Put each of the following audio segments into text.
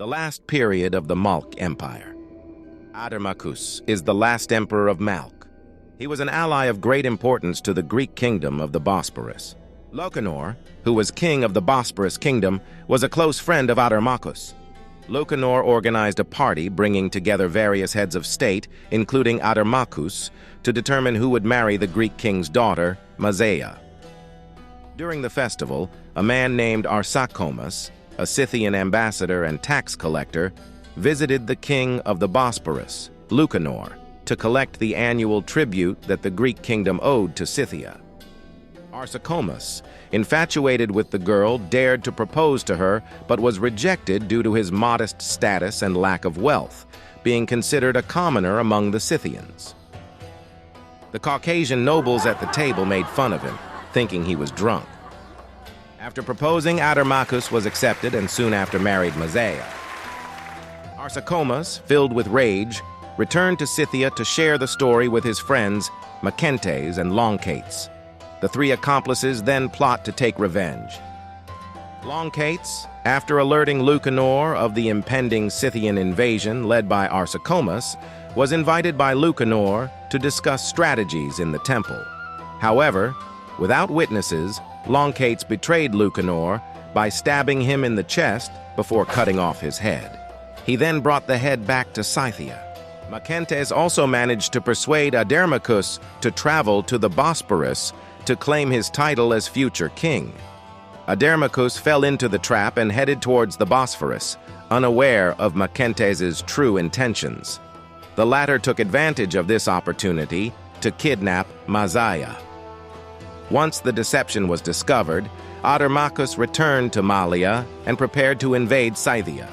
The last period of the Malkh Empire. Adermachus is the last emperor of Malkh. He was an ally of great importance to the Greek kingdom of the Bosporus. Lucanor, who was king of the Bosporus kingdom, was a close friend of Adermachus. Lucanor organized a party bringing together various heads of state, including Adermachus, to determine who would marry the Greek king's daughter, Mazaea. During the festival, a man named Arsacomus, a Scythian ambassador and tax collector, visited the king of the Bosporus, Lucanor, to collect the annual tribute that the Greek kingdom owed to Scythia. Arsacomus, infatuated with the girl, dared to propose to her, but was rejected due to his modest status and lack of wealth, being considered a commoner among the Scythians. The Caucasian nobles at the table made fun of him, thinking he was drunk. After proposing, Adermachus was accepted and soon after married Mazaea. Arsacomus, filled with rage, returned to Scythia to share the story with his friends Macentes and Loncates. The three accomplices then plot to take revenge. Loncates, after alerting Lucanor of the impending Scythian invasion led by Arsacomus, was invited by Lucanor to discuss strategies in the temple. However, without witnesses, Loncates betrayed Lucanor by stabbing him in the chest before cutting off his head. He then brought the head back to Scythia. Macentes also managed to persuade Adermachus to travel to the Bosporus to claim his title as future king. Adermachus fell into the trap and headed towards the Bosphorus, unaware of Macentes's true intentions. The latter took advantage of this opportunity to kidnap Mazaea. Once the deception was discovered, Adermachus returned to Mallia and prepared to invade Scythia.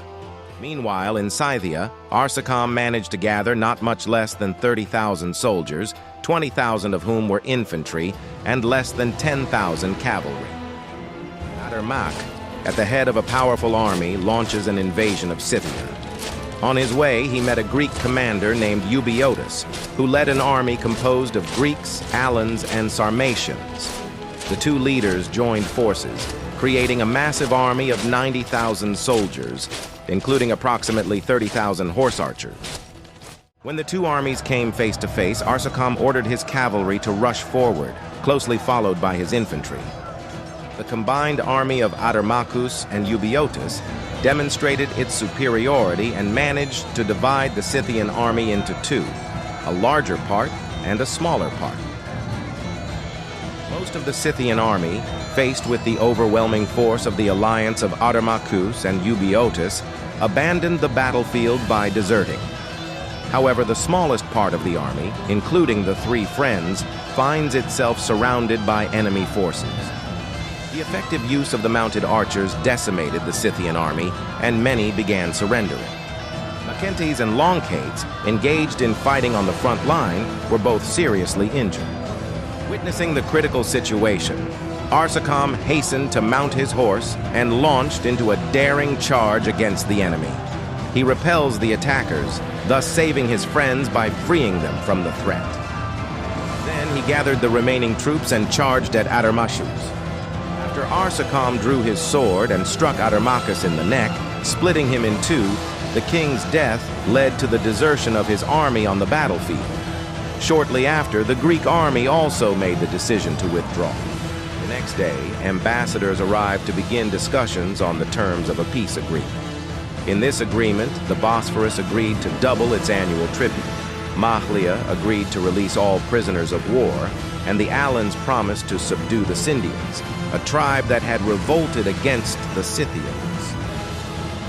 Meanwhile, in Scythia, Arsacomus managed to gather not much less than 30,000 soldiers, 20,000 of whom were infantry, and less than 10,000 cavalry. Adermachus, at the head of a powerful army, launches an invasion of Scythia. On his way, he met a Greek commander named Euboeotus, who led an army composed of Greeks, Alans, and Sarmatians. The two leaders joined forces, creating a massive army of 90,000 soldiers, including approximately 30,000 horse archers. When the two armies came face to face, Arsacomus ordered his cavalry to rush forward, closely followed by his infantry. The combined army of Adermachus and Euboeotus demonstrated its superiority and managed to divide the Scythian army into two, a larger part and a smaller part. Most of the Scythian army, faced with the overwhelming force of the alliance of Adermachus and Euboeotus, abandoned the battlefield by deserting. However, the smallest part of the army, including the three friends, finds itself surrounded by enemy forces. The effective use of the mounted archers decimated the Scythian army, and many began surrendering. Macentes and Loncates, engaged in fighting on the front line, were both seriously injured. Witnessing the critical situation, Arsacomus hastened to mount his horse and launched into a daring charge against the enemy. He repels the attackers, thus saving his friends by freeing them from the threat. Then he gathered the remaining troops and charged at Adermachus. After Arsacomus drew his sword and struck Adermachus in the neck, splitting him in two, the king's death led to the desertion of his army on the battlefield. Shortly after, the Greek army also made the decision to withdraw. The next day, ambassadors arrived to begin discussions on the terms of a peace agreement. In this agreement, the Bosphorus agreed to double its annual tribute. Malkh agreed to release all prisoners of war, and the Alans promised to subdue the Scythians, a tribe that had revolted against the Scythians.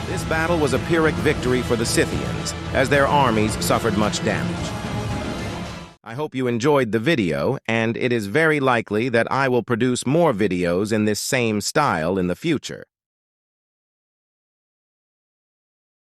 This battle was a Pyrrhic victory for the Scythians, as their armies suffered much damage. I hope you enjoyed the video, and it is very likely that I will produce more videos in this same style in the future.